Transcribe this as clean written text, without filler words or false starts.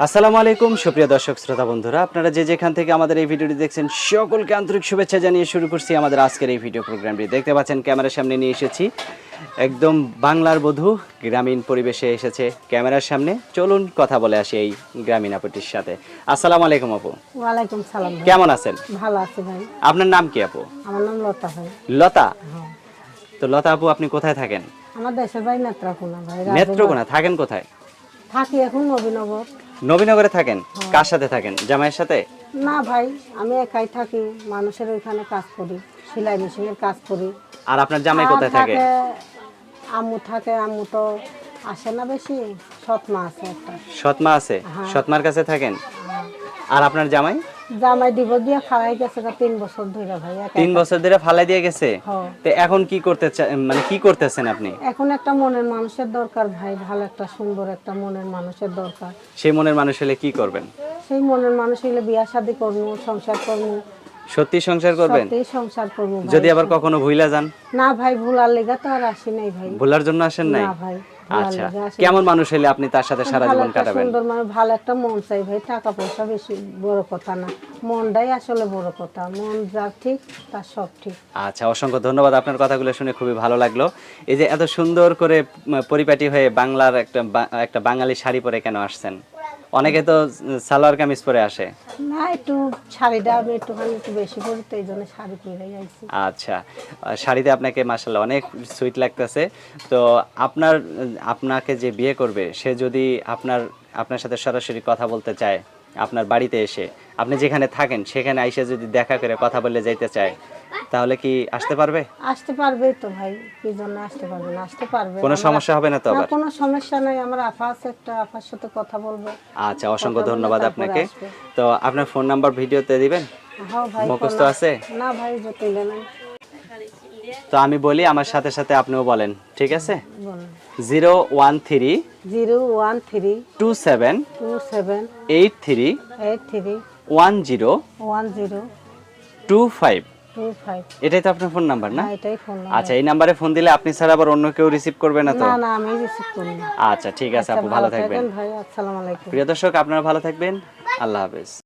আসসালামু আলাইকুম সুপ্রিয় দর্শক শ্রোতা বন্ধুরা, আপনারা যে যেখান থেকে আমাদের এই ভিডিওটি দেখছেন সকলকে আন্তরিক শুভেচ্ছা জানিয়ে শুরু করছি আমাদের আজকের এই ভিডিও প্রোগ্রামটি। দেখতে পাচ্ছেন ক্যামেরার সামনে নিয়ে এসেছি একদম বাংলার বধূ, গ্রামীণ পরিবেশে এসেছে ক্যামেরার সামনে। চলুন কথা বলে আসি এই গ্রামীণ আপুটির সাথে। আসসালামু আলাইকুম আপু। ওয়ালাইকুম সালাম ভাই। কেমন আছেন? ভালো আছি ভাই। আপনার নাম কি আপু? আমার নাম লতা ভাই। লতা। হ্যাঁ। তো লতা আপু, আপনি কোথায় থাকেন? আমার দেশের ভাই নেত্রকোনা ভাই। নেত্রকোনা। থাকেন কোথায়? থাকি এখন নবীনগর। নবীনগরে থাকেন? কার সাথে থাকেন? জামাইয়ের সাথে? না ভাই, আমি একাই থাকি, মানুষের ওইখানে কাজ করি, সেলাই মেশিনের কাজ করি। আর আপনার জামাই আর কোথায় থাকে? আম্মু থাকে, আম্মু তো আসে না বেশি, সৎমা আছে একটা। সৎমা আছে? সৎমার কাছে থাকেন। আর আপনার জামাই? জামাই ডিভোর্স দিয়ে ফালাই গেছে 3 বছর ধরে ভাই। 3 বছর ধরে ফালাই দিয়ে গেছে? হ্যাঁ। তো এখন কি করতে মানে কি করতেছেন আপনি? এখন একটা মনের মানুষের দরকার ভাই, ভালো একটা সুন্দর একটা মনের মানুষের দরকার। সেই মনের মানুষ হলে কি করবেন? সেই মনের মানুষ হইলে বিয়া শাদী করবো, সংসার করবো। সত্যি সংসার করবেন? সত্যি সংসার করবো ভাই। যদি আবার কখনো ভুইলা যান? না ভাই, ভুলার লেগা তো আর আসি নাই ভাই। ভুলার জন্য আসেন নাই? না ভাই, ভুলার আচ্ছা, লেগা আসি কেমন মানুষ হলে আপনি তার সাথে সারা ভালো জীবন একটা কাটাবেন? সুন্দর মানুষ, ভালো একটা মন চাই ভাই। টাকা পয়সা বেশি বড় কথা না, মনটাই আসলে বড় কথা। মন যার ঠিক তার সব ঠিক। আচ্ছা, অসংখ্য ধন্যবাদ। আপনার কথাগুলো শুনে খুবই ভালো লাগলো। এই যে এত সুন্দর করে পরিপাটি হয়ে বাংলার একটা বাঙালি শাড়ি পরে কেন আসছেন? অনেকে তো সালোয়ার কামিজ পরে আসে। না, একটু শাড়িটা আমি একটুখানি একটু বেশি করি, তো এই জন্য শাড়ি পরেই আইছি। আচ্ছা, শাড়িতে আপনাকে মাশাআল্লাহ অনেক সুইট লাগতেছে। তো আপনাকে যে বিয়ে করবে সে যদি আপনার সাথে সরাসরি কথা বলতে চায়, আপনার বাড়িতে এসে, আপনি যেখানে থাকেন সেখানে আইসা যদি দেখা করে কথা বলে যাইতে চায়, তাহলে কি আসতে পারবে? আসতে পারবেই তো ভাই, কি জন্য আসতে পারবে না? আসতে পারবে। কোনো সমস্যা হবে না তো না, আবার? কোনো সমস্যা নাই। আমার আপা আছে একটা, আপার সাথে কথা বলবো। আচ্ছা, অসংখ্য কথা বলে ধন্যবাদ তারপরে আপনাকে। আসবে। তো আপনার ফোন নাম্বার ভিডিওতে দিবেন? হ্যাঁ ভাই, মুখস্থ ফোন আছে? না ভাই, জটিল নাই। তো আমি বলি, আমার সাথে সাথে আপনিও বলেন, ঠিক আছে? বলুন। 013 013 27 27 83 83 10 10 25। 25। এটাই তো আপনার ফোন নাম্বার না? হ্যাঁ, এটাই ফোন আচ্ছা, এই নাম্বারে ফোন দিলে আপনি ছাড়া আবার অন্য কেউ রিসিভ করবে না তো? না না, আমি রিসিভ করি না। আচ্ছা, ঠিক আছে আচ্ছা, আপু, ভালো থাকবেন। ভাই। আসসালামু আলাইকুম। প্রিয় দর্শক, আপনারা ভালো থাকবেন। আল্লাহ হাফেজ।